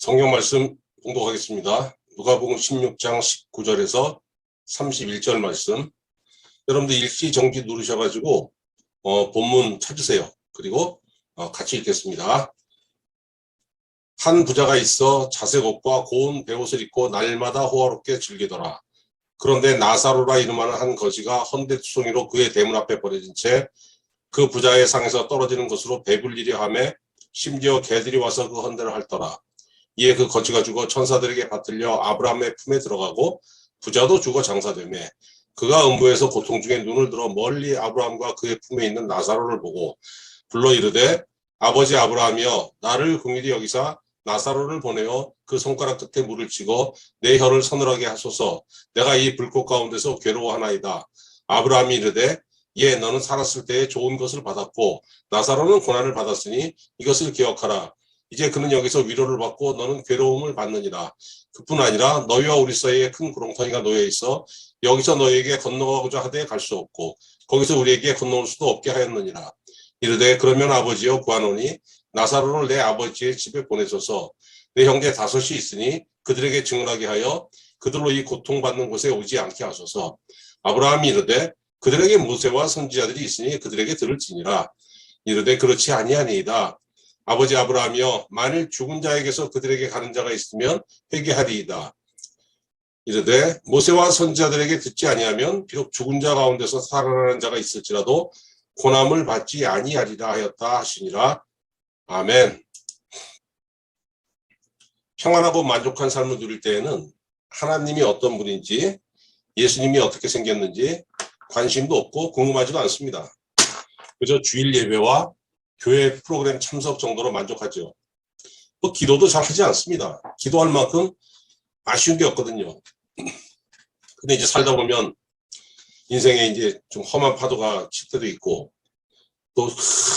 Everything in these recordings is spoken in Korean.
성경 말씀 공독하겠습니다. 누가복음 16장 19절에서 31절 말씀. 여러분들 일시정지 누르셔가지고 본문 찾으세요. 그리고 같이 읽겠습니다. 한 부자가 있어 자색 옷과 고운 베옷을 입고 날마다 호화롭게 즐기더라. 그런데 나사로라 이름하는 한 거지가 헌데투성이로 그의 대문 앞에 버려진 채 그 부자의 상에서 떨어지는 것으로 배불리려 하매 심지어 개들이 와서 그 헌대를 핥더라. 이에 그 거지가 죽어 천사들에게 받들려 아브라함의 품에 들어가고 부자도 죽어 장사되매 그가 음부에서 고통 중에 눈을 들어 멀리 아브라함과 그의 품에 있는 나사로를 보고 불러 이르되 아버지 아브라함이여 나를 긍휼히 여기사 나사로를 보내어 그 손가락 끝에 물을 치고 내 혀를 서늘하게 하소서. 내가 이 불꽃 가운데서 괴로워하나이다. 아브라함이 이르되 예 너는 살았을 때에 좋은 것을 받았고 나사로는 고난을 받았으니 이것을 기억하라. 이제 그는 여기서 위로를 받고 너는 괴로움을 받느니라. 그뿐 아니라 너희와 우리 사이에 큰 구렁텅이가 놓여 있어 여기서 너희에게 건너가고자 하되 갈 수 없고 거기서 우리에게 건너올 수도 없게 하였느니라. 이르되 그러면 아버지여 구하노니 나사로를 내 아버지의 집에 보내소서. 내 형제 다섯이 있으니 그들에게 증언하게 하여 그들로 이 고통받는 곳에 오지 않게 하소서. 아브라함이 이르되 그들에게 모세와 선지자들이 있으니 그들에게 들을지니라. 이르되 그렇지 아니하니이다. 아버지 아브라함이여 만일 죽은 자에게서 그들에게 가는 자가 있으면 회개하리이다. 이르되 모세와 선지자들에게 듣지 아니하면 비록 죽은 자 가운데서 살아나는 자가 있을지라도 고난을 받지 아니하리라 하였다 하시니라. 아멘. 평안하고 만족한 삶을 누릴 때에는 하나님이 어떤 분인지 예수님이 어떻게 생겼는지 관심도 없고 궁금하지도 않습니다. 그저 주일 예배와 교회 프로그램 참석 정도로 만족하죠. 기도도 잘 하지 않습니다. 기도할 만큼 아쉬운 게 없거든요. 근데 이제 살다 보면 인생에 이제 좀 험한 파도가 칠 때도 있고 또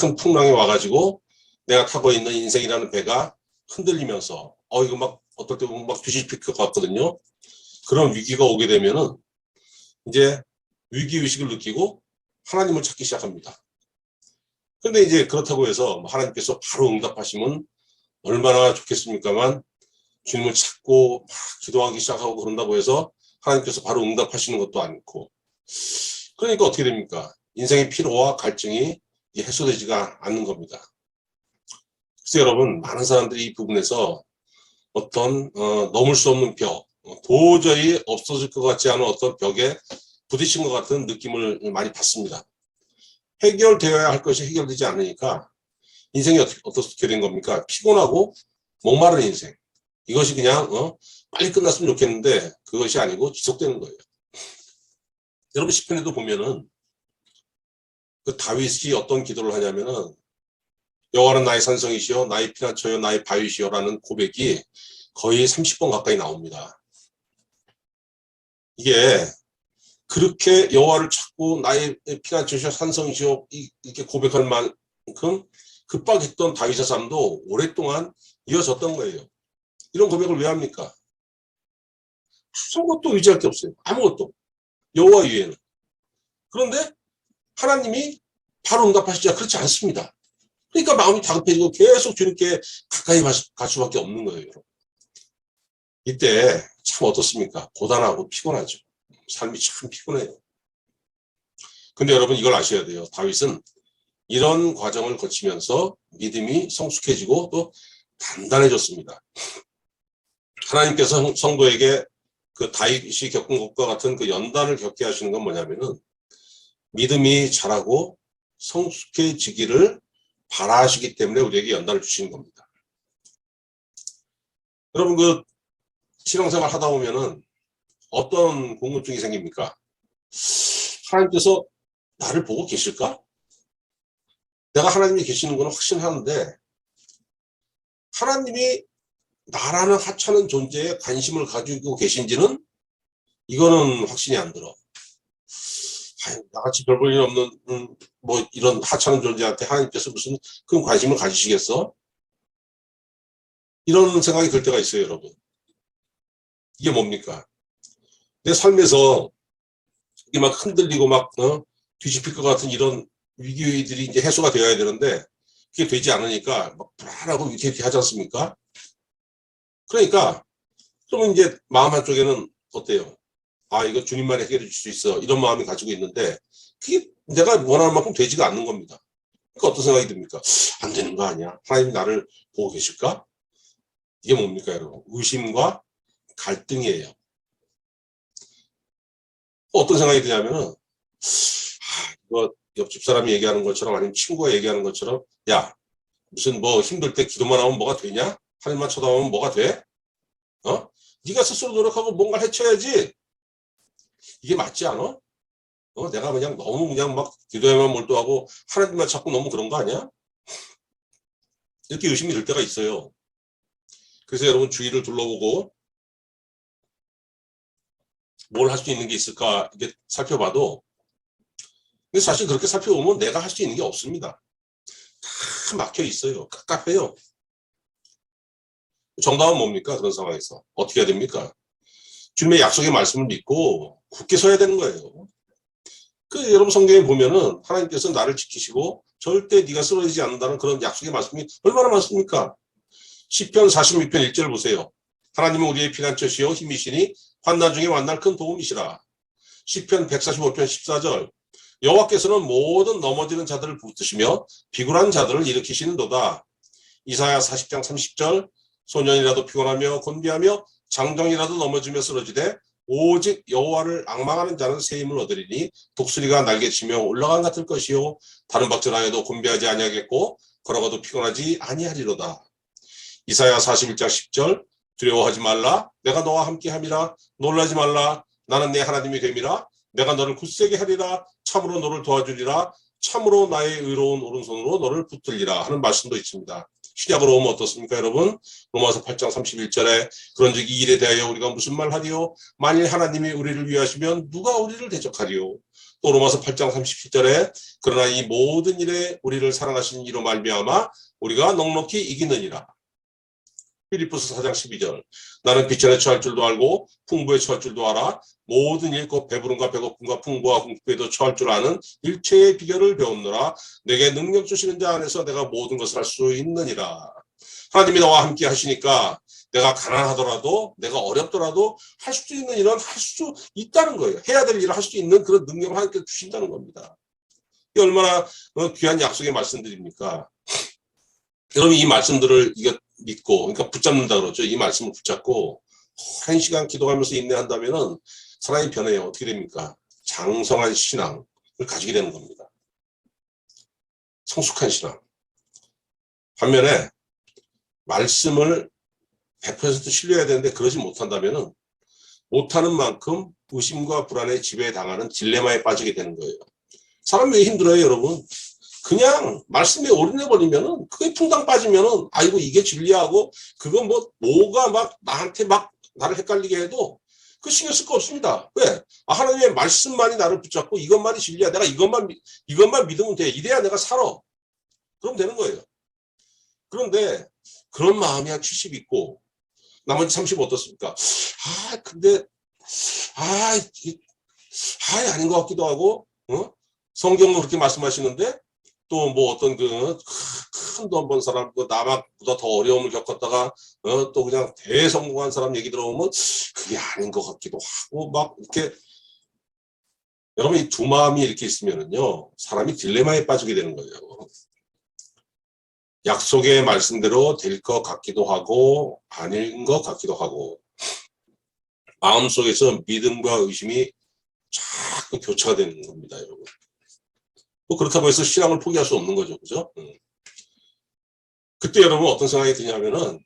큰 풍랑이 와가지고 내가 타고 있는 인생이라는 배가 흔들리면서 이거 막 어떨 때 보면 막 뒤집힐 것 같거든요. 그런 위기가 오게 되면은 이제 위기의식을 느끼고 하나님을 찾기 시작합니다. 근데 이제 그렇다고 해서 하나님께서 바로 응답하시면 얼마나 좋겠습니까만 주님을 찾고 막 기도하기 시작하고 그런다고 해서 하나님께서 바로 응답하시는 것도 않고 그러니까 어떻게 됩니까? 인생의 피로와 갈증이 해소되지가 않는 겁니다. 그래서 여러분 많은 사람들이 이 부분에서 어떤 넘을 수 없는 벽, 도저히 없어질 것 같지 않은 어떤 벽에 부딪힌 것 같은 느낌을 많이 받습니다. 해결되어야 할 것이 해결되지 않으니까 인생이 어떻게 된 겁니까? 피곤하고 목마른 인생. 이것이 그냥 빨리 끝났으면 좋겠는데 그것이 아니고 지속되는 거예요. 여러분 시편에도 보면은 그 다윗이 어떤 기도를 하냐면은 여호와는 나의 산성이시여 나의 피난처여 나의 바위시여라는 고백이 거의 30번 가까이 나옵니다. 이게 그렇게 여호와를 찾고 나의 피난처시여 산성이시여 이렇게 고백할 만큼 급박했던 다윗의 삶도 오랫동안 이어졌던 거예요. 이런 고백을 왜 합니까? 아무것도 의지할 게 없어요. 아무것도. 여호와 위에는. 그런데 하나님이 바로 응답하시지 그렇지 않습니다. 그러니까 마음이 다급해지고 계속 주님께 가까이 갈 수밖에 없는 거예요. 이때 참 어떻습니까? 고단하고 피곤하죠. 삶이 참 피곤해요. 근데 여러분 이걸 아셔야 돼요. 다윗은 이런 과정을 거치면서 믿음이 성숙해지고 또 단단해졌습니다. 하나님께서 성도에게 그 다윗이 겪은 것과 같은 그 연단을 겪게 하시는 건 뭐냐면은 믿음이 자라고 성숙해지기를 바라시기 때문에 우리에게 연단을 주시는 겁니다. 여러분 그 신앙생활 하다 보면은 어떤 궁금증이 생깁니까? 하나님께서 나를 보고 계실까? 내가 하나님이 계시는 건 확신하는데 하나님이 나라는 하찮은 존재에 관심을 가지고 계신지는 이거는 확신이 안 들어. 나같이 별 볼 일 없는 뭐 이런 하찮은 존재한테 하나님께서 무슨 큰 관심을 가지시겠어? 이런 생각이 들 때가 있어요, 여러분. 이게 뭡니까? 내 삶에서 이게 막 흔들리고 막 뒤집힐 것 같은 이런 위기들이 이제 해소가 되어야 되는데 그게 되지 않으니까 막 불안하고 위태위태하지 않습니까? 그러니까 그러면 이제 마음 한쪽에는 어때요? 아, 이거 주님만 해결해 줄 수 있어. 이런 마음이 가지고 있는데 그게 내가 원하는 만큼 되지가 않는 겁니다. 그러니까 어떤 생각이 듭니까? 안 되는 거 아니야? 하나님이 나를 보고 계실까? 이게 뭡니까, 여러분? 의심과 갈등이에요. 어떤 생각이 드냐면은 이거 옆집 사람이 얘기하는 것처럼 아니면 친구가 얘기하는 것처럼 야, 무슨 뭐 힘들 때 기도만 하면 뭐가 되냐? 하나님만 쳐다보면 뭐가 돼? 어? 네가 스스로 노력하고 뭔가를 해쳐야지. 이게 맞지 않아? 내가 그냥 너무 그냥 막 기도에만 몰두하고 하나님만 찾고 너무 그런 거 아니야? 이렇게 의심이 들 때가 있어요. 그래서 여러분 주위를 둘러보고 뭘 할 수 있는 게 있을까 이렇게 살펴봐도 근데 사실 그렇게 살펴보면 내가 할 수 있는 게 없습니다. 다 막혀 있어요. 깝깝해요. 정답은 뭡니까? 그런 상황에서 어떻게 해야 됩니까? 주님의 약속의 말씀을 믿고 굳게 서야 되는 거예요. 그 여러분 성경에 보면은 하나님께서 나를 지키시고 절대 네가 쓰러지지 않는다는 그런 약속의 말씀이 얼마나 많습니까? 시편 46편 1절 보세요. 하나님은 우리의 피난처시요 힘이시니 환난 중에 만날 큰 도움이시라. 시편 145편 14절 여호와께서는 모든 넘어지는 자들을 붙드시며 비굴한 자들을 일으키시는도다. 이사야 40장 30절 소년이라도 피곤하며 곤비하며 장정이라도 넘어지며 쓰러지되 오직 여호와를 앙망하는 자는 새 힘을 얻으리니 독수리가 날개치며 올라간 같을 것이요 다른 박질하여도 곤비하지 아니하겠고 걸어가도 피곤하지 아니하리로다. 이사야 41장 10절 두려워하지 말라 내가 너와 함께함이라 놀라지 말라 나는 내 하나님이 됨이라 내가 너를 굳세게 하리라 참으로 너를 도와주리라 참으로 나의 의로운 오른손으로 너를 붙들리라 하는 말씀도 있습니다. 신약으로 오면 어떻습니까 여러분? 로마서 8장 31절에 그런즉 이 일에 대하여 우리가 무슨 말 하리요? 만일 하나님이 우리를 위하시면 누가 우리를 대적하리요? 또 로마서 8장 37절에 그러나 이 모든 일에 우리를 사랑하신 이로 말미암아 우리가 넉넉히 이기느니라. 필리포스 4장 12절 나는 비천에 처할 줄도 알고 풍부에 처할 줄도 알아 모든 일 곧 배부름과 배고픔과 풍부와 궁핍에도 처할 줄 아는 일체의 비결을 배웠노라 내게 능력 주시는 자 안에서 내가 모든 것을 할 수 있느니라. 하나님이 나와 함께 하시니까 내가 가난하더라도 내가 어렵더라도 할 수 있는 일은 할 수 있다는 거예요. 해야 될 일을 할 수 있는 그런 능력을 하나님께 주신다는 겁니다. 이게 얼마나 귀한 약속의 말씀들입니까? 여러분 이 말씀들을 믿고 그러니까 붙잡는다 그러죠. 이 말씀을 붙잡고 한 시간 기도하면서 인내한다면은 사람이 변해요. 어떻게 됩니까? 장성한 신앙을 가지게 되는 겁니다. 성숙한 신앙. 반면에 말씀을 100% 신뢰해야 되는데 그러지 못한다면은 못하는 만큼 의심과 불안에 지배당하는 딜레마에 빠지게 되는 거예요. 사람 왜 힘들어요, 여러분? 그냥 말씀에 올인해버리면은 그게 풍당 빠지면은 아이고 이게 진리하고 그거 뭐가 막 나한테 막 나를 헷갈리게 해도 그 신경 쓸 거 없습니다. 왜? 하나님의 말씀만이 나를 붙잡고 이것만이 진리야. 내가 이것만 믿으면 돼. 이래야 내가 살아. 그럼 되는 거예요. 그런데 그런 마음이 한 70 있고 나머지 30 어떻습니까? 근데 아닌 것 같기도 하고 성경은 그렇게 말씀하시는데 또 뭐 어떤 그 큰 돈 번 사람, 나보다 더 어려움을 겪었다가 또 그냥 대성공한 사람 얘기 들어보면 그게 아닌 것 같기도 하고 막 이렇게 여러분 이 두 마음이 이렇게 있으면은요 사람이 딜레마에 빠지게 되는 거예요. 약속의 말씀대로 될 것 같기도 하고 아닌 것 같기도 하고 마음속에서 믿음과 의심이 자꾸 교차가 되는 겁니다, 여러분. 그렇다고 해서 신앙을 포기할 수 없는 거죠. 그죠? 그때 여러분 어떤 생각이 드냐면은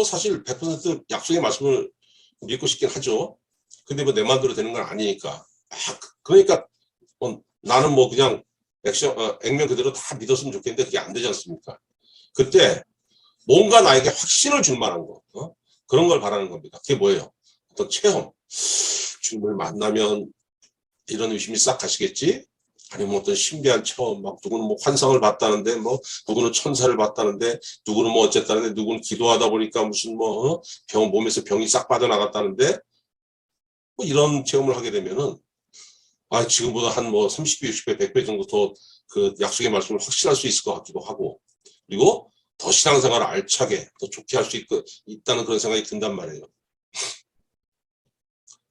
사실 100% 약속의 말씀을 믿고 싶긴 하죠. 근데 내 마음대로 되는 건 아니니까. 그러니까 나는 그냥 액면 그대로 다 믿었으면 좋겠는데 그게 안 되지 않습니까? 그때 뭔가 나에게 확신을 줄 만한 거 그런 걸 바라는 겁니다. 그게 뭐예요? 어떤 체험. 주님을 만나면 이런 의심이 싹 가시겠지? 아니면 어떤 신비한 체험, 누구는 환상을 봤다는데, 누구는 천사를 봤다는데, 누구는 어쨌다는데, 누구는 기도하다 보니까 무슨 몸에서 병이 싹 빠져나갔다는데, 이런 체험을 하게 되면은, 지금보다 한 30배, 60배, 100배 정도 더 그 약속의 말씀을 확신할 수 있을 것 같기도 하고, 그리고 더 신앙생활을 알차게 더 좋게 할 수 있다는 그런 생각이 든단 말이에요.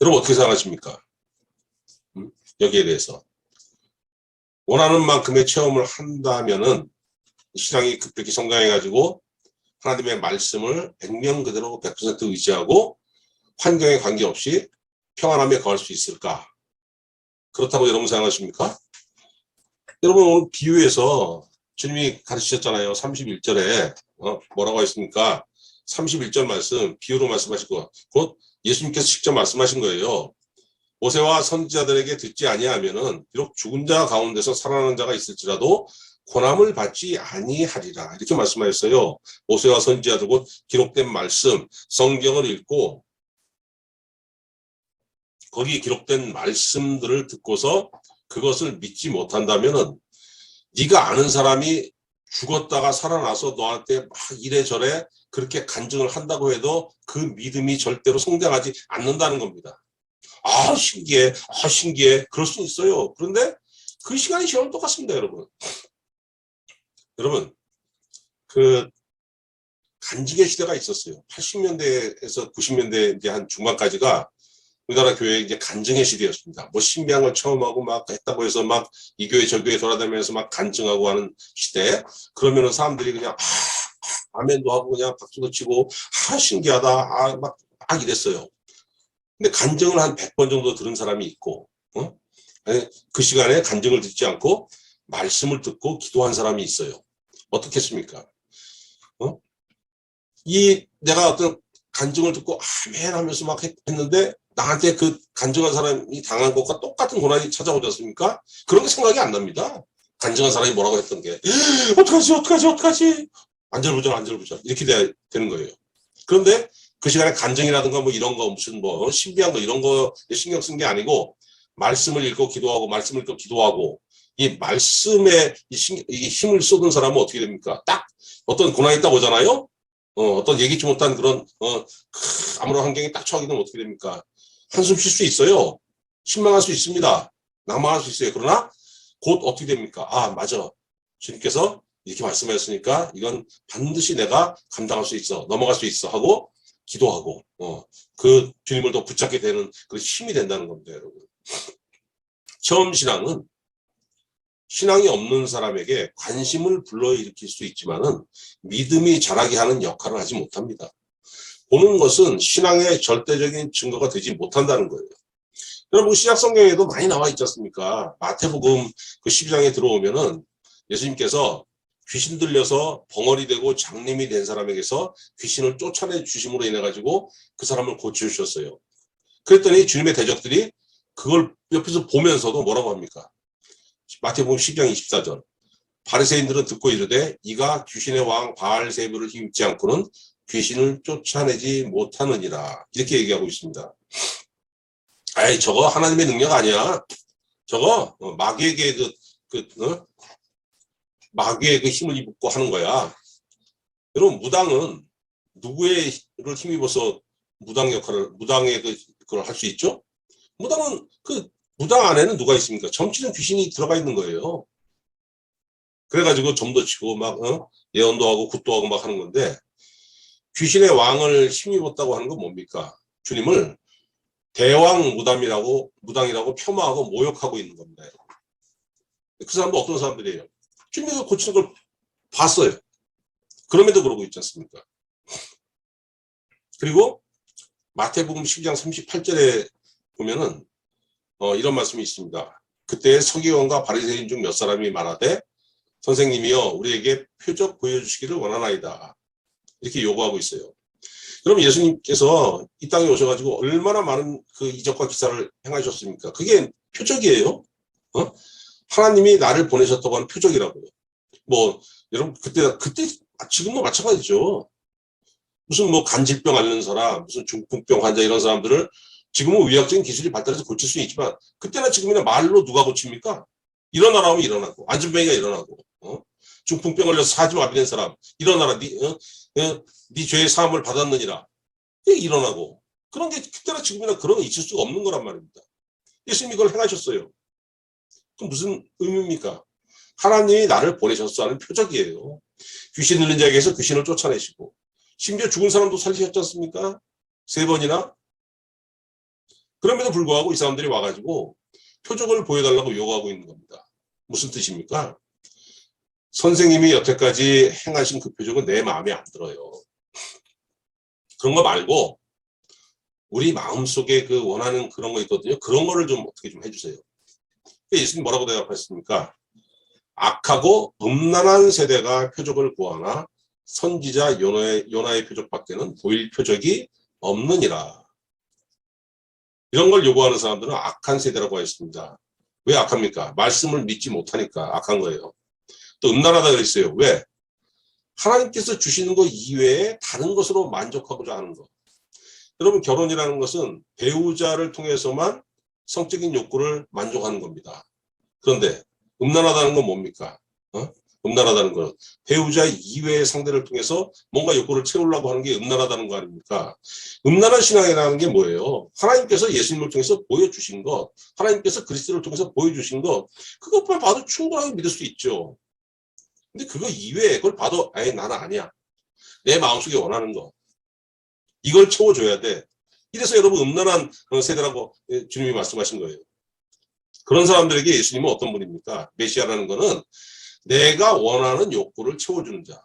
여러분 어떻게 생각하십니까? 여기에 대해서 원하는 만큼의 체험을 한다면은 신앙이 급격히 성장해가지고 하나님의 말씀을 100명 그대로 100% 의지하고 환경에 관계없이 평안함에 거할 수 있을까? 그렇다고 여러분 생각하십니까? 여러분 오늘 비유에서 주님이 가르치셨잖아요. 31절에 뭐라고 했습니까? 31절 말씀 비유로 말씀하실 거. 곧 예수님께서 직접 말씀하신 거예요. 모세와 선지자들에게 듣지 아니하면은 비록 죽은 자 가운데서 살아나는 자가 있을지라도 고난을 받지 아니하리라. 이렇게 말씀하셨어요. 모세와 선지자들 곧 기록된 말씀, 성경을 읽고 거기 기록된 말씀들을 듣고서 그것을 믿지 못한다면은 네가 아는 사람이 죽었다가 살아나서 너한테 막 이래저래 그렇게 간증을 한다고 해도 그 믿음이 절대로 성장하지 않는다는 겁니다. 아 신기해, 아 신기해, 그럴 수 있어요. 그런데 그 시간이 시험 똑같습니다, 여러분. 여러분 그 간증의 시대가 있었어요. 80년대에서 90년대 이제 한 중반까지가 우리나라 교회 이제 간증의 시대였습니다. 뭐 신비한 걸 처음 하고 막 했다고 해서 막 이 교회 저 교회 돌아다니면서 막 간증하고 하는 시대. 그러면은 사람들이 그냥 아멘도 하고 그냥 박수도 치고 신기하다 막 이랬어요. 근데 간증을 한 100번 정도 들은 사람이 있고 그 시간에 간증을 듣지 않고 말씀을 듣고 기도한 사람이 있어요. 어떻겠습니까? 내가 어떤 간증을 듣고 아멘 하면서 막 했는데 나한테 그 간증한 사람이 당한 것과 똑같은 고난이 찾아오지 않습니까? 그런 게 생각이 안 납니다. 간증한 사람이 뭐라고 했던 게 어떡하지 안절부절 이렇게 되는 거예요. 그런데 그 시간에 간증이라든가 뭐 이런 거 무슨 뭐 신비한 거 이런 거 신경 쓴 게 아니고 말씀을 읽고 기도하고 이 말씀에 이 힘을 쏟은 사람은 어떻게 됩니까? 딱 어떤 고난이 딱 오잖아요. 어떤 예기치 못한 그런 아무런 환경이 딱 처하게 되면 어떻게 됩니까? 한숨 쉴 수 있어요. 실망할 수 있습니다. 낭망할 수 있어요. 그러나 곧 어떻게 됩니까? 맞아. 주님께서 이렇게 말씀하셨으니까 이건 반드시 내가 감당할 수 있어. 넘어갈 수 있어 하고 기도하고 그 주님을 더 붙잡게 되는 그 힘이 된다는 겁니다, 여러분. 처음 신앙이 없는 사람에게 관심을 불러일으킬 수 있지만은 믿음이 자라게 하는 역할을 하지 못합니다. 보는 것은 신앙의 절대적인 증거가 되지 못한다는 거예요. 여러분 신약 성경에도 많이 나와 있지 않습니까? 마태복음 그 12장에 들어오면은 예수님께서 귀신 들려서 벙어리 되고 장님이 된 사람에게서 귀신을 쫓아내 주심으로 인해 가지고 그 사람을 고쳐주셨어요. 그랬더니 주님의 대적들이 그걸 옆에서 보면서도 뭐라고 합니까? 마태복음 12장 24절. 바리새인들은 듣고 이르되 이가 귀신의 왕 바알세불을 힘입지 않고는 귀신을 쫓아내지 못하느니라. 이렇게 얘기하고 있습니다. 저거 하나님의 능력 아니야. 저거 마귀에게 마귀의 그 힘을 입고 하는 거야. 여러분 무당은 누구의 힘입어서 무당의 그걸 할 수 있죠? 무당은 무당 안에는 누가 있습니까? 점치는 귀신이 들어가 있는 거예요. 그래가지고 점도 치고 막 예언도 하고 굿도 하고 막 하는 건데 귀신의 왕을 힘입었다고 하는 건 뭡니까? 주님을 대왕 무당이라고 폄하하고 모욕하고 있는 겁니다. 그 사람도 어떤 사람들이에요? 주님이 고치는 걸 봤어요. 그럼에도 그러고 있지 않습니까? 그리고 마태복음 12장 38절에 보면은 이런 말씀이 있습니다. 그때 서기관과 바리새인 중 몇 사람이 말하되 선생님이여 우리에게 표적 보여주시기를 원하나이다. 이렇게 요구하고 있어요. 그럼 예수님께서 이 땅에 오셔가지고 얼마나 많은 그 이적과 기사를 행하셨습니까? 그게 표적이에요. 하나님이 나를 보내셨다고 하는 표적이라고요. 뭐 여러분 그때 지금도 마찬가지죠. 무슨 뭐 간질병 앓는 사람, 무슨 중풍병 환자 이런 사람들을 지금은 의학적인 기술이 발달해서 고칠 수 있지만 그때나 지금이나 말로 누가 고칩니까? 일어나라 하면 일어나고 안전병이가 일어나고 중풍병 걸려서 사지마비된 사람 일어나라 네 죄의 사함을 받았느니라 일어나고 그런 게 그때나 지금이나 그런 거 있을 수가 없는 거란 말입니다. 예수님이 그걸 행하셨어요. 그럼 무슨 의미입니까? 하나님이 나를 보내셨어 하는 표적이에요. 귀신 들린 자에게서 귀신을 쫓아내시고 심지어 죽은 사람도 살리셨지 않습니까? 3번이나. 그럼에도 불구하고 이 사람들이 와가지고 표적을 보여달라고 요구하고 있는 겁니다. 무슨 뜻입니까? 선생님이 여태까지 행하신 그 표적은 내 마음에 안 들어요. 그런 거 말고 우리 마음속에 그 원하는 그런 거 있거든요. 그런 거를 좀 어떻게 좀 해주세요. 예수님 뭐라고 대답하셨습니까? 악하고 음란한 세대가 표적을 구하나 선지자 요나의 표적밖에는 보일 표적이 없느니라. 이런 걸 요구하는 사람들은 악한 세대라고 했습니다. 왜 악합니까? 말씀을 믿지 못하니까 악한 거예요. 또 음란하다 그랬어요. 왜? 하나님께서 주시는 것 이외에 다른 것으로 만족하고자 하는 것. 여러분, 결혼이라는 것은 배우자를 통해서만 성적인 욕구를 만족하는 겁니다. 그런데 음란하다는 건 뭡니까? 음란하다는 건 배우자 이외의 상대를 통해서 뭔가 욕구를 채우려고 하는 게 음란하다는 거 아닙니까? 음란한 신앙이라는 게 뭐예요? 하나님께서 예수님을 통해서 보여주신 것, 하나님께서 그리스도를 통해서 보여주신 것, 그것만 봐도 충분하게 믿을 수 있죠. 근데 그거 이외에 그걸 봐도 아예 나는 아니야. 내 마음속에 원하는 거. 이걸 채워줘야 돼. 이래서 여러분 음란한 세대라고 주님이 말씀하신 거예요. 그런 사람들에게 예수님은 어떤 분입니까? 메시아라는 거는 내가 원하는 욕구를 채워주는 자.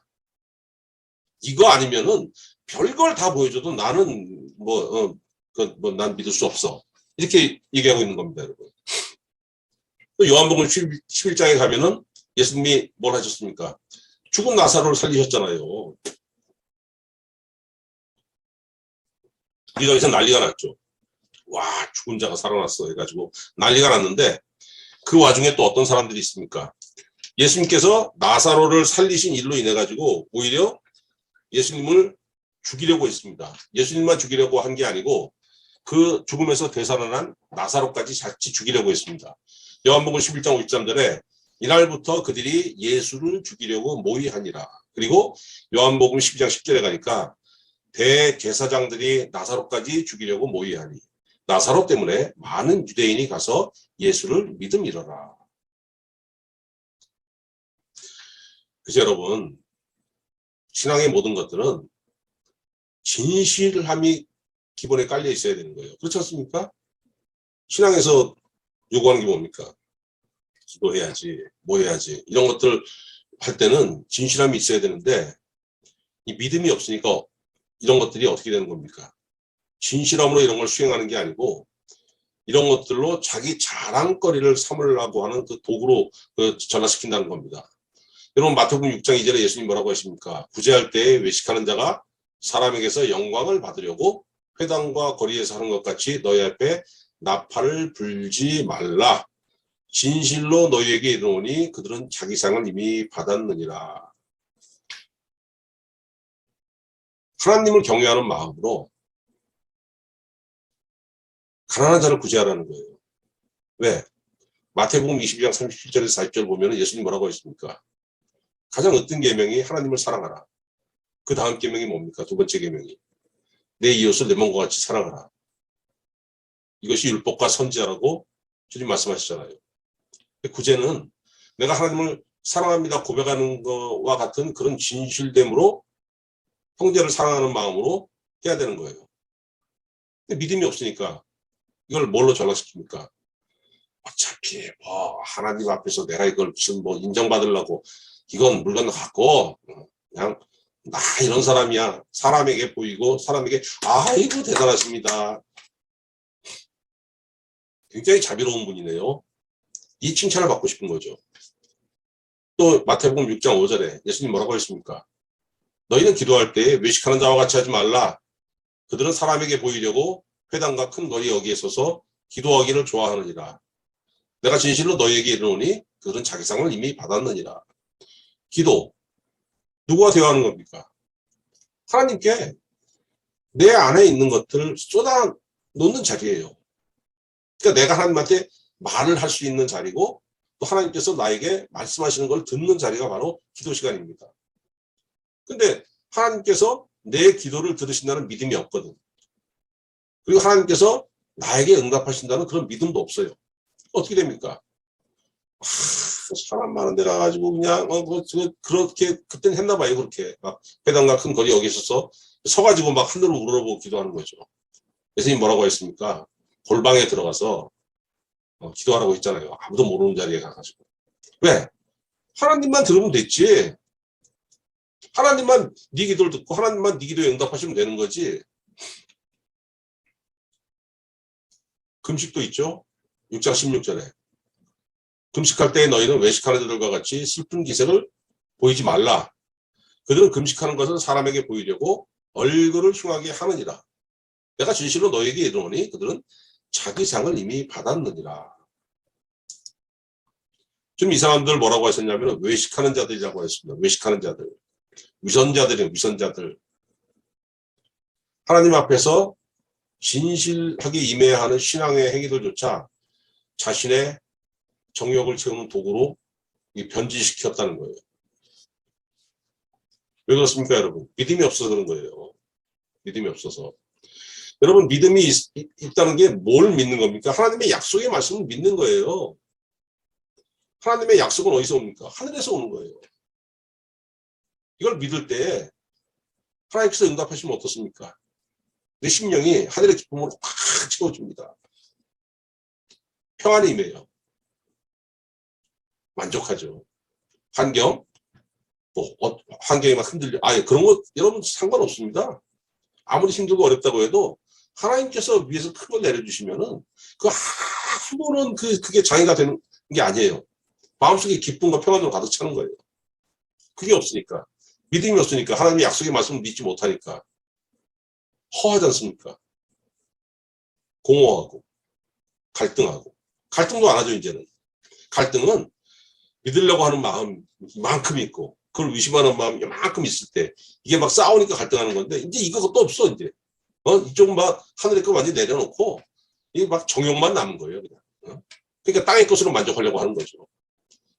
이거 아니면은 별걸 다 보여줘도 나는 난 믿을 수 없어. 이렇게 얘기하고 있는 겁니다, 여러분. 또 요한복음 11장에 가면은 예수님이 뭘 하셨습니까? 죽은 나사로를 살리셨잖아요. 여기서 난리가 났죠. 와, 죽은 자가 살아났어 해가지고 난리가 났는데 그 와중에 또 어떤 사람들이 있습니까? 예수님께서 나사로를 살리신 일로 인해 가지고 오히려 예수님을 죽이려고 했습니다. 예수님만 죽이려고 한 게 아니고 그 죽음에서 되살아난 나사로까지 같이 죽이려고 했습니다. 요한복음 11장 53절에 이날부터 그들이 예수를 죽이려고 모의하니라. 그리고 요한복음 12장 10절에 가니까 대제사장들이 나사로까지 죽이려고 모의하니 나사로 때문에 많은 유대인이 가서 예수를 믿음이러라. 그래서 여러분, 신앙의 모든 것들은 진실함이 기본에 깔려 있어야 되는 거예요. 그렇지 않습니까? 신앙에서 요구하는 게 뭡니까? 기도해야지, 뭐 해야지. 이런 것들 할 때는 진실함이 있어야 되는데 이 믿음이 없으니까 이런 것들이 어떻게 되는 겁니까? 진실함으로 이런 걸 수행하는 게 아니고 이런 것들로 자기 자랑거리를 삼으려고 하는 그 도구로 전환시킨다는 겁니다. 여러분 마태복음 6장 2절에 예수님 뭐라고 하십니까? 구제할 때에 외식하는 자가 사람에게서 영광을 받으려고 회당과 거리에서 하는 것 같이 너희 앞에 나팔을 불지 말라. 진실로 너희에게 이르노니 그들은 자기 상을 이미 받았느니라. 하나님을 경외하는 마음으로 가난한 자를 구제하라는 거예요. 왜? 마태복음 22장 37절에서 40절 보면 예수님 뭐라고 했습니까? 가장 으뜸 계명이 하나님을 사랑하라. 그 다음 계명이 뭡니까? 두 번째 계명이 내 이웃을 내 몸과 같이 사랑하라. 이것이 율법과 선지자라고 주님 말씀하시잖아요. 구제는 내가 하나님을 사랑합니다 고백하는 것과 같은 그런 진실됨으로 형제를 사랑하는 마음으로 해야 되는 거예요. 근데 믿음이 없으니까 이걸 뭘로 전락시킵니까? 어차피 하나님 앞에서 내가 이걸 무슨 인정받으려고 이건 물건 갖고 그냥 나 이런 사람이야. 사람에게 보이고 사람에게 아이고 대단하십니다. 굉장히 자비로운 분이네요. 이 칭찬을 받고 싶은 거죠. 또 마태복음 6장 5절에 예수님 뭐라고 했습니까? 너희는 기도할 때 외식하는 자와 같이 하지 말라. 그들은 사람에게 보이려고 회당과 큰 거리 여기에 서서 기도하기를 좋아하느니라. 내가 진실로 너희에게 이르노니 그들은 자기 상을 이미 받았느니라. 기도. 누구와 대화하는 겁니까? 하나님께 내 안에 있는 것들을 쏟아 놓는 자리예요. 그러니까 내가 하나님한테 말을 할 수 있는 자리고 또 하나님께서 나에게 말씀하시는 걸 듣는 자리가 바로 기도 시간입니다. 근데 하나님께서 내 기도를 들으신다는 믿음이 없거든. 그리고 하나님께서 나에게 응답하신다는 그런 믿음도 없어요. 어떻게 됩니까? 사람 많은 데 가가지고 그냥 그렇게 그때는 했나 봐요. 그렇게 막 회당과 큰 거리 여기 있어서 서가지고 막 하늘을 우러러보고 기도하는 거죠. 예수님 뭐라고 했습니까? 골방에 들어가서 기도하라고 했잖아요. 아무도 모르는 자리에 가가지고. 왜? 하나님만 들으면 됐지. 하나님만 네 기도를 듣고 하나님만 네 기도에 응답하시면 되는 거지. 금식도 있죠. 6장 16절에. 금식할 때 너희는 외식하는 자들과 같이 슬픈 기색을 보이지 말라. 그들은 금식하는 것은 사람에게 보이려고 얼굴을 흉하게 하느니라. 내가 진실로 너희에게 이르노니 그들은 자기 상을 이미 받았느니라. 지금 이 사람들 뭐라고 하셨냐면 외식하는 자들이라고 했습니다. 외식하는 자들. 위선자들이에요. 위선자들. 하나님 앞에서 진실하게 임해야 하는 신앙의 행위들조차 자신의 정욕을 채우는 도구로 변질시켰다는 거예요. 왜 그렇습니까, 여러분? 믿음이 없어서 그런 거예요. 믿음이 없어서. 여러분, 믿음이 있다는 게 뭘 믿는 겁니까? 하나님의 약속의 말씀을 믿는 거예요. 하나님의 약속은 어디서 옵니까? 하늘에서 오는 거예요. 이걸 믿을 때 하나님께서 응답하시면 어떻습니까? 내 심령이 하늘의 기쁨으로 확 채워집니다. 평안이 임해요. 만족하죠. 환경, 환경이 막 흔들려. 그런 거 여러분 상관없습니다. 아무리 힘들고 어렵다고 해도 하나님께서 위에서 큰 걸 내려주시면은 아무런 그게 장애가 되는 게 아니에요. 마음속에 기쁨과 평안으로 가득 차는 거예요. 그게 없으니까. 믿음이 없으니까 하나님의 약속의 말씀을 믿지 못하니까 허하지 않습니까? 공허하고 갈등하고. 갈등도 안 하죠, 이제는. 갈등은 믿으려고 하는 마음만큼 있고 그걸 의심하는 마음이 이만큼 있을 때 이게 막 싸우니까 갈등하는 건데 이제 이것도 없어. 이제 이쪽은 막 하늘의 것 완전히 내려놓고 이게 막 정욕만 남은 거예요. 그냥. 그러니까 땅의 것으로 만족하려고 하는 거죠.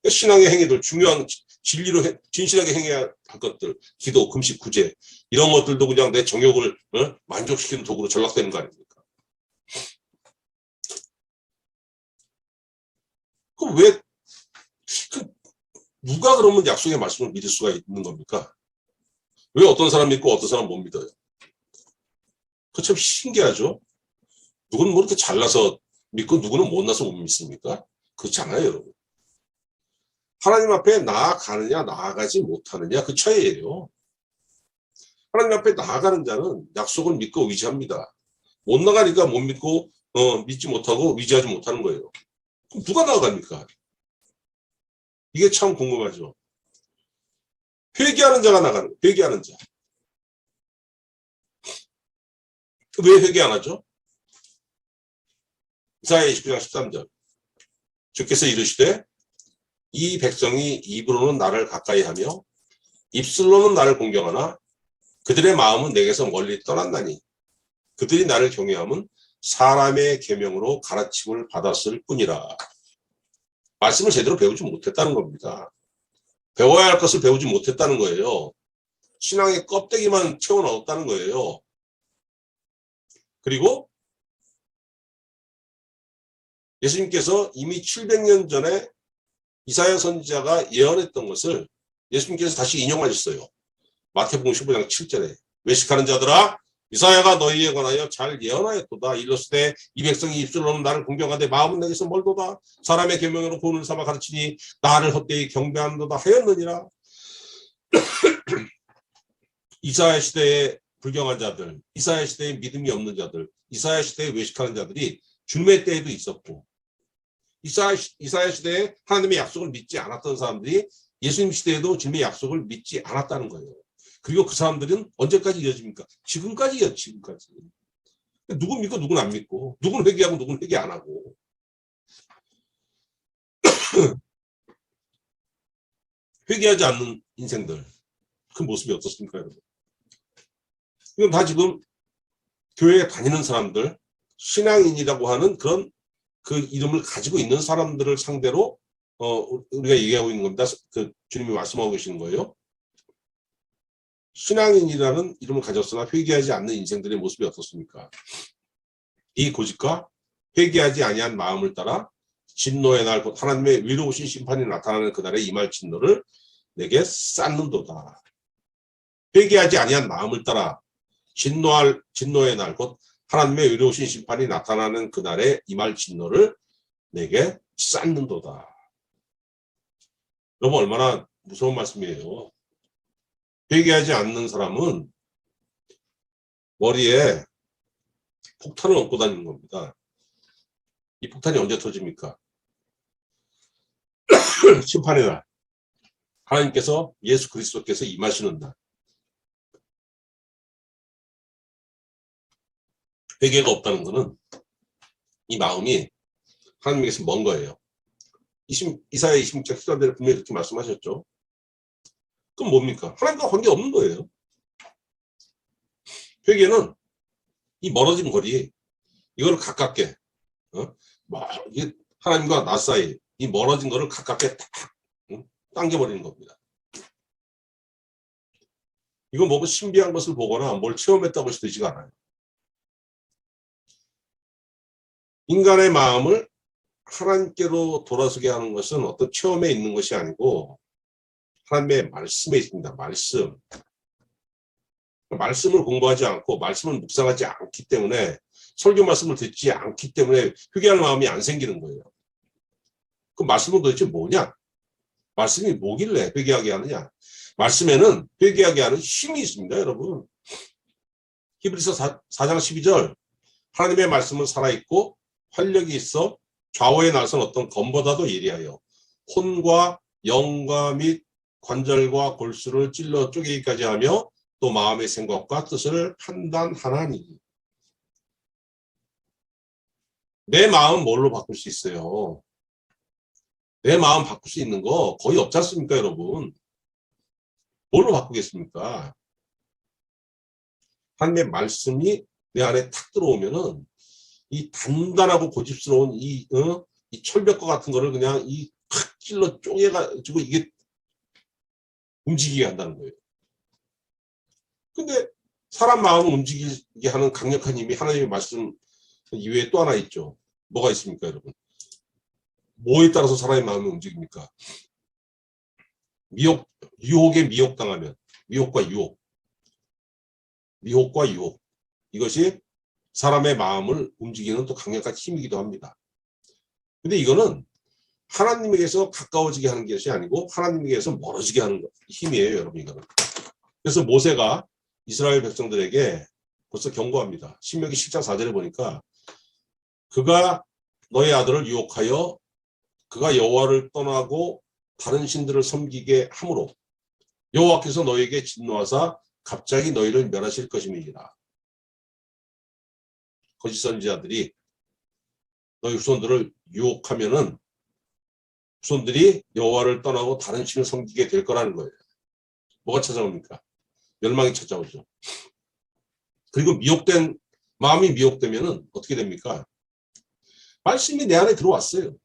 그러니까 신앙의 행위들, 중요한 진리로 진실하게 행해야 할 것들, 기도, 금식, 구제 이런 것들도 그냥 내 정욕을 만족시키는 도구로 전락되는 거 아닙니까? 그럼 왜 누가 그러면 약속의 말씀을 믿을 수가 있는 겁니까? 왜 어떤 사람 믿고 어떤 사람 못 믿어요? 그 참 신기하죠? 누구는 뭐 이렇게 잘나서 믿고 누구는 못나서 못 믿습니까? 그렇지 않아요, 여러분. 하나님 앞에 나아가느냐 나아가지 못하느냐 그 차이예요. 하나님 앞에 나아가는 자는 약속을 믿고 의지합니다. 못 나가니까 못 믿고 믿지 못하고 의지하지 못하는 거예요. 그럼 누가 나아갑니까? 이게 참 궁금하죠. 회개하는 자가 나가는 거예요. 회개하는 자. 왜 회개 안 하죠? 이사야 29장 13절. 주께서 이르시되 이 백성이 입으로는 나를 가까이 하며 입술로는 나를 공경하나 그들의 마음은 내게서 멀리 떠났나니 그들이 나를 경외함은 사람의 계명으로 가르침을 받았을 뿐이라. 말씀을 제대로 배우지 못했다는 겁니다. 배워야 할 것을 배우지 못했다는 거예요. 신앙의 껍데기만 채워 넣었다는 거예요. 그리고 예수님께서 이미 700년 전에 이사야 선지자가 예언했던 것을 예수님께서 다시 인용하셨어요. 마태복음 15장 7절에 외식하는 자들아 이사야가 너희에 관하여 잘 예언하였도다. 이르시되 이 백성이 입술로는 나를 공경하되 마음은 내게서 멀도다. 사람의 계명으로 본을 삼아 가르치니 나를 헛되이 경배하는도다 하였느니라. 이사야 시대에 불경한 자들, 이사야 시대에 믿음이 없는 자들, 이사야 시대에 외식하는 자들이 주님의 때에도 있었고 이사야 시대에 하나님의 약속을 믿지 않았던 사람들이 예수님 시대에도 주님의 약속을 믿지 않았다는 거예요. 그리고 그 사람들은 언제까지 이어집니까? 지금까지요, 지금까지. 누군 믿고 누군 안 믿고, 누군 회개하고 누군 회개 안 하고. 회개하지 않는 인생들, 그 모습이 어떻습니까, 여러분? 이건 다 지금 교회에 다니는 사람들, 신앙인이라고 하는 그런 그 이름을 가지고 있는 사람들을 상대로 우리가 얘기하고 있는 겁니다. 그 주님이 말씀하고 계시는 거예요. 신앙인이라는 이름을 가졌으나 회개하지 않는 인생들의 모습이 어떻습니까? 이 고집과 회개하지 아니한 마음을 따라 진노의 날 곧 하나님의 위로우신 심판이 나타나는 그날에 임할 진노를 내게 쌓는도다. 회개하지 아니한 마음을 따라 진노의 날 곧 하나님의 위로우신 심판이 나타나는 그날에 임할 진노를 내게 쌓는도다. 여러분 얼마나 무서운 말씀이에요. 회개하지 않는 사람은 머리에 폭탄을 얹고 다니는 겁니다. 이 폭탄이 언제 터집니까? 심판의 날. 하나님께서 예수 그리스도께서 임하시는 날. 회개가 없다는 것은 이 마음이 하나님께서 먼 거예요. 이사야 26장 13절에 분명히 그렇게 말씀하셨죠. 그럼 뭡니까? 하나님과 관계 없는 거예요. 회개는 이 멀어진 거리, 이걸 가깝게, 이게 하나님과 나 사이, 이 멀어진 거를 가깝게 딱 당겨버리는 겁니다. 이건 뭐 신비한 것을 보거나 뭘 체험했다고 해서 되지가 않아요. 인간의 마음을 하나님께로 돌아서게 하는 것은 어떤 체험에 있는 것이 아니고 하나님의 말씀에 있습니다. 말씀을 공부하지 않고 말씀을 묵상하지 않기 때문에 설교 말씀을 듣지 않기 때문에 회개할 마음이 안 생기는 거예요. 그 말씀은 도대체 뭐냐? 말씀이 뭐길래 회개하게 하느냐? 말씀에는 회개하게 하는 힘이 있습니다, 여러분. 히브리서 4장 12절 하나님의 말씀은 살아있고 활력이 있어 좌우에 나선 어떤 검보다도 예리하여 혼과 영과 및 관절과 골수를 찔러 쪼개기까지 하며 또 마음의 생각과 뜻을 판단하나니. 내 마음 뭘로 바꿀 수 있어요? 내 마음 바꿀 수 있는 거 거의 없지 않습니까, 여러분? 뭘로 바꾸겠습니까? 하나님의 말씀이 내 안에 탁 들어오면은 이 단단하고 고집스러운 이 철벽과 같은 거를 그냥 탁 찔러 쪼개가지고 이게 움직이게 한다는 거예요. 근데 사람 마음을 움직이게 하는 강력한 힘이 하나님의 말씀 이외에 또 하나 있죠. 뭐가 있습니까, 여러분? 뭐에 따라서 사람의 마음이 움직입니까? 유혹에 미혹당하면, 미혹과 유혹. 이것이 사람의 마음을 움직이는 또 강력한 힘이기도 합니다. 근데 이거는 하나님에게서 가까워지게 하는 것이 아니고 하나님에게서 멀어지게 하는 힘이에요, 여러분. 이거는. 그래서 모세가 이스라엘 백성들에게 벌써 경고합니다. 신명기 10장 4절에 보니까 그가 너의 아들을 유혹하여 그가 여호와를 떠나고 다른 신들을 섬기게 함으로 여호와께서 너에게 진노하사 갑자기 너희를 멸하실 것임이니라. 거짓 선지자들이 너희 후손들을 유혹하면은 후손들이 여호와를 떠나고 다른 신을 섬기게 될 거라는 거예요. 뭐가 찾아옵니까? 멸망이 찾아오죠. 그리고 마음이 미혹되면은 어떻게 됩니까? 말씀이 내 안에 들어왔어요.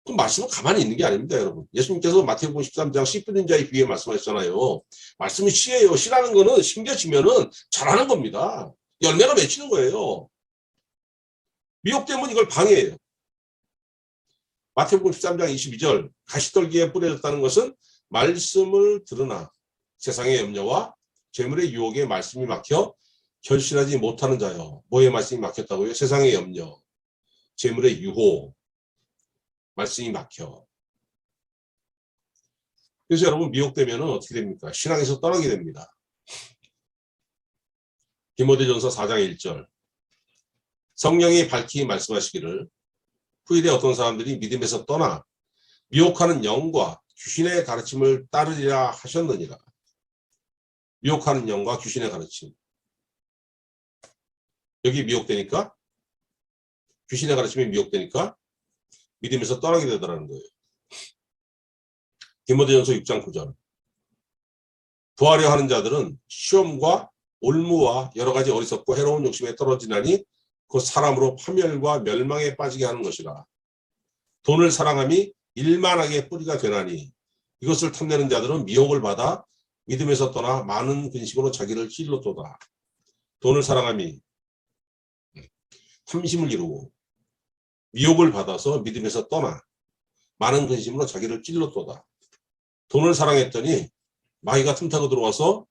그럼 말씀은 가만히 있는 게 아닙니다, 여러분. 예수님께서 마태복음 13장 씨 뿌린 자의 비유에 말씀하셨잖아요. 말씀이 씨예요. 씨라는 거는 심겨지면은 자라는 겁니다. 열매가 맺히는 거예요. 미혹되면 이걸 방해해요. 마태복음 13장 22절 가시떨기에 뿌려졌다는 것은 말씀을 들으나 세상의 염려와 재물의 유혹에 말씀이 막혀 결실하지 못하는 자요. 뭐에 말씀이 막혔다고요? 세상의 염려, 재물의 유혹, 말씀이 막혀. 그래서 여러분 미혹되면 어떻게 됩니까? 신앙에서 떠나게 됩니다. 디모데전서 4장 1절 성령이 밝히 말씀하시기를 후일에 어떤 사람들이 믿음에서 떠나 미혹하는 영과 귀신의 가르침을 따르리라 하셨느니라. 미혹하는 영과 귀신의 가르침. 여기 미혹되니까 귀신의 가르침이 미혹되니까 믿음에서 떠나게 되더라는 거예요. 디모데전서 6장 9절 부하려 하는 자들은 시험과 올무와 여러 가지 어리석고 해로운 욕심에 떨어지나니 그 사람으로 파멸과 멸망에 빠지게 하는 것이라. 돈을 사랑함이 일만하게 뿌리가 되나니 이것을 탐내는 자들은 미혹을 받아 믿음에서 떠나 많은 근심으로 자기를 찔렀도다. 돈을 사랑함이 탐심을 이루고 미혹을 받아서 믿음에서 떠나 많은 근심으로 자기를 찔렀도다. 돈을 사랑했더니 마귀가 틈타고 들어와서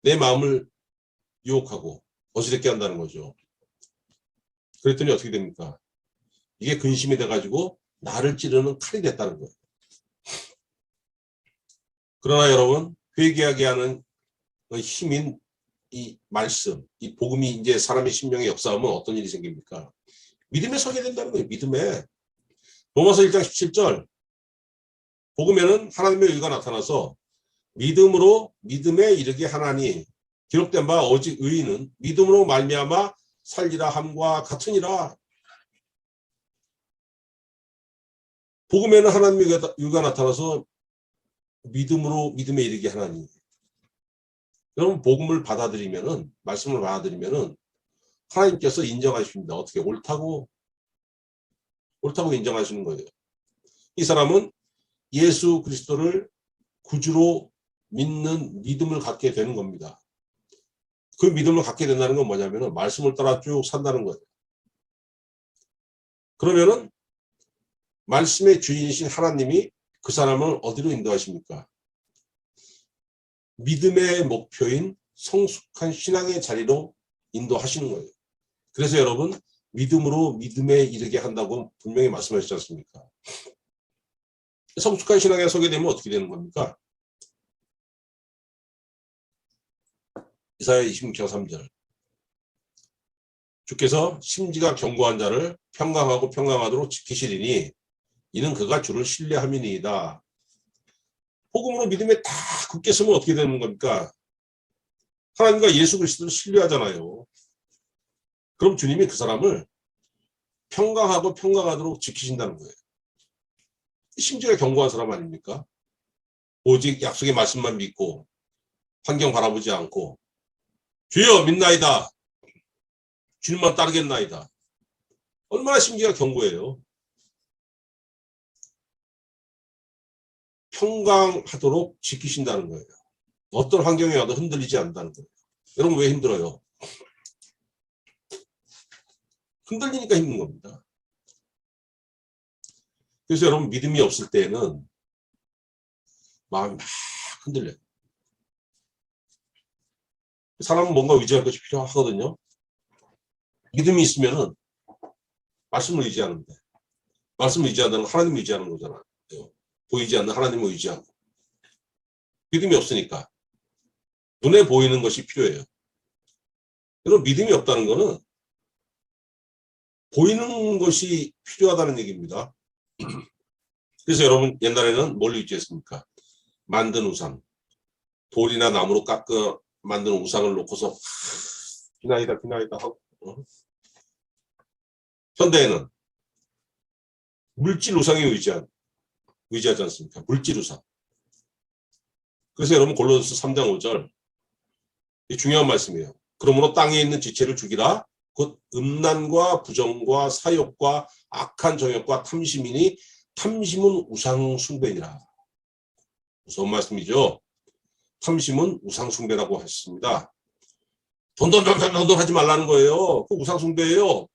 내 마음을 유혹하고 어지럽게 한다는 거죠. 그랬더니 어떻게 됩니까? 이게 근심이 돼가지고 나를 찌르는 칼이 됐다는 거예요. 그러나 여러분, 회개하게 하는 힘인 이 말씀, 이 복음이 이제 사람의 심령에 역사하면 어떤 일이 생깁니까? 믿음에 서게 된다는 거예요. 믿음에. 로마서 1장 17절 복음에는 하나님의 의가 나타나서 믿음으로 믿음에 이르게 하나니 기록된 바 오직 의인은 믿음으로 말미암아 살리라 함과 같으니라. 복음에는 하나님의 의가 나타나서 믿음으로 믿음에 이르게 하나니. 여러분 복음을 받아들이면은 말씀을 받아들이면은 하나님께서 인정하십니다. 어떻게 옳다고 인정하시는 거예요. 이 사람은 예수 그리스도를 구주로 믿는 믿음을 갖게 되는 겁니다. 그 믿음을 갖게 된다는 건 뭐냐면은 말씀을 따라 쭉 산다는 거예요. 그러면은 말씀의 주인이신 하나님이 그 사람을 어디로 인도하십니까? 믿음의 목표인 성숙한 신앙의 자리로 인도하시는 거예요. 그래서 여러분 믿음으로 믿음에 이르게 한다고 분명히 말씀하셨지 않습니까? 성숙한 신앙에 서게 되면 어떻게 되는 겁니까? 이사야 26장 3절 주께서 심지가 견고한 자를 평강하고 평강하도록 지키시리니 이는 그가 주를 신뢰함이니이다. 복음으로 믿음에 다 굳게 서면 어떻게 되는 겁니까? 하나님과 예수 그리스도를 신뢰하잖아요. 그럼 주님이 그 사람을 평강하고 평강하도록 지키신다는 거예요. 심지가 견고한 사람 아닙니까? 오직 약속의 말씀만 믿고 환경 바라보지 않고 주여 믿나이다. 주님만 따르겠나이다. 얼마나 심지가 견고해요. 평강하도록 지키신다는 거예요. 어떤 환경에 와도 흔들리지 않는다는 거예요. 여러분 왜 힘들어요? 흔들리니까 힘든 겁니다. 그래서 여러분 믿음이 없을 때는 마음이 막 흔들려요. 사람은 뭔가 의지할 것이 필요하거든요. 믿음이 있으면은 말씀을 의지하는데 말씀을 의지한다는 건 하나님을 의지하는 거잖아요. 보이지 않는 하나님을 의지하고 믿음이 없으니까 눈에 보이는 것이 필요해요. 여러분 믿음이 없다는 거는 보이는 것이 필요하다는 얘기입니다. 그래서 여러분 옛날에는 뭘 의지했습니까? 만든 우상, 돌이나 나무로 깎아 만든 우상을 놓고서 비나이다 하고 현대에는 물질 우상에 의지하지 않습니까? 물질 우상. 그래서 여러분 골로새 3장 5절 이 중요한 말씀이에요. 그러므로 땅에 있는 지체를 죽이라. 곧 음란과 부정과 사욕과 악한 정욕과 탐심이니 탐심은 우상 숭배니라. 무서운 말씀이죠. 탐심은 우상 숭배라고 했습니다. 돈 하지 말라는 거예요. 그 우상 숭배예요.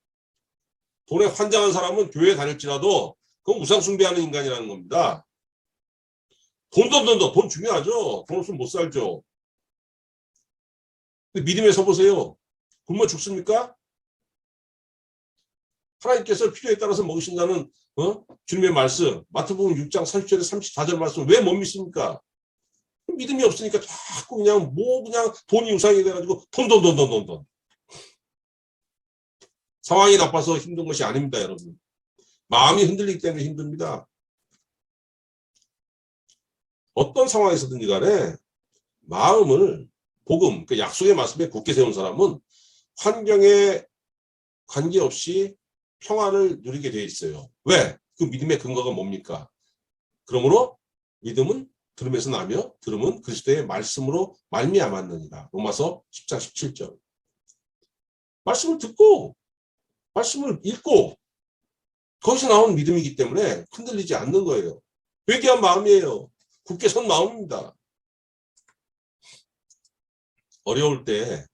돈에 환장한 사람은 교회에 다닐지라도 그건 우상 숭배하는 인간이라는 겁니다. 돈 중요하죠. 돈 없으면 못 살죠. 근데 믿음에 서보세요. 굶어 죽습니까? 하나님께서 필요에 따라서 먹이신다는 주님의 말씀 마태복음 6장 30절에 34절 말씀 왜 못 믿습니까? 믿음이 없으니까 자꾸 그냥 돈이 우상이 돼가지고 돈. 상황이 나빠서 힘든 것이 아닙니다, 여러분. 마음이 흔들리기 때문에 힘듭니다. 어떤 상황에서든지 간에 마음을 복음, 그 약속의 말씀에 굳게 세운 사람은 환경에 관계없이 평안을 누리게 되어 있어요. 왜? 그 믿음의 근거가 뭡니까? 그러므로 믿음은 들음에서 나며 들음은 그리스도의 말씀으로 말미암았느니라. 로마서 10장 17절. 말씀을 듣고 말씀을 읽고 거기서 나온 믿음이기 때문에 흔들리지 않는 거예요. 회개한 마음이에요. 굳게 선 마음입니다. 어려울 때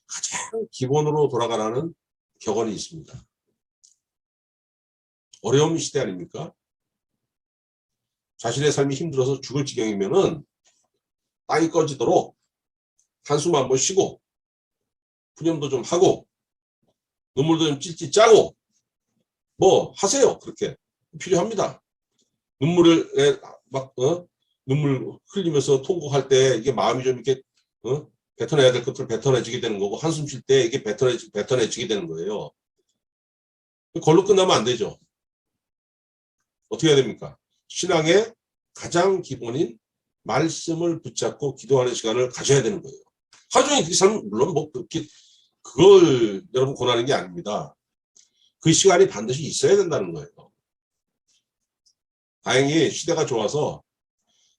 가장 기본으로 돌아가라는 격언이 있습니다. 어려운 시대 아닙니까? 자신의 삶이 힘들어서 죽을 지경이면은 땅이 꺼지도록 한숨 한번 쉬고 푸념도 좀 하고 눈물도 좀 찔찔 짜고 뭐 하세요. 그렇게 필요합니다. 눈물을 눈물 흘리면서 통곡할 때 이게 마음이 좀 이렇게 뱉어내야 될 것들을 뱉어내지게 되는 거고 한숨 쉴 때 이게 뱉어내지게 되는 거예요. 걸로 끝나면 안 되죠. 어떻게 해야 됩니까? 신앙의 가장 기본인 말씀을 붙잡고 기도하는 시간을 가져야 되는 거예요. 하루 종일 그렇게 살면 물론 뭐 그렇게 그걸 여러분 권하는 게 아닙니다. 그 시간이 반드시 있어야 된다는 거예요. 다행히 시대가 좋아서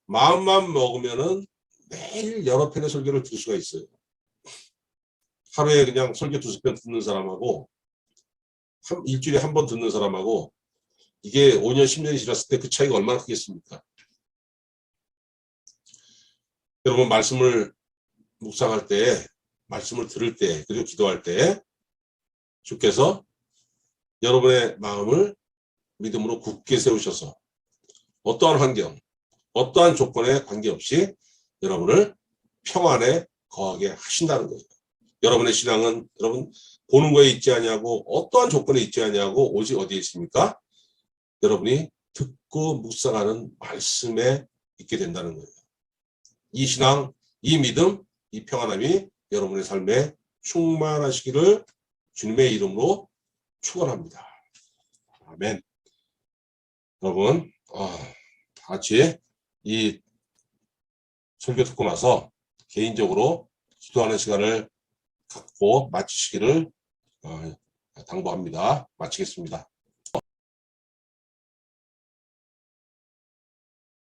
마음만 먹으면은 매일 여러 편의 설교를 들을 수가 있어요. 하루에 그냥 설교 2편 듣는 사람하고 일주일에 한 번 듣는 사람하고 이게 5년, 10년이 지났을 때 그 차이가 얼마나 크겠습니까? 여러분 말씀을 묵상할 때, 말씀을 들을 때, 그리고 기도할 때 주께서 여러분의 마음을 믿음으로 굳게 세우셔서 어떠한 환경, 어떠한 조건에 관계없이 여러분을 평안에 거하게 하신다는 거예요. 여러분의 신앙은 여러분 보는 거에 있지 않냐고 어떠한 조건에 있지 않냐고 오직 어디에 있습니까? 여러분이 듣고 묵상하는 말씀에 있게 된다는 거예요. 이 신앙, 이 믿음, 이 평안함이 여러분의 삶에 충만하시기를 주님의 이름으로 축원합니다. 아멘. 여러분 같이 이 설교 듣고 나서 개인적으로 기도하는 시간을 갖고 마치시기를 당부합니다. 마치겠습니다.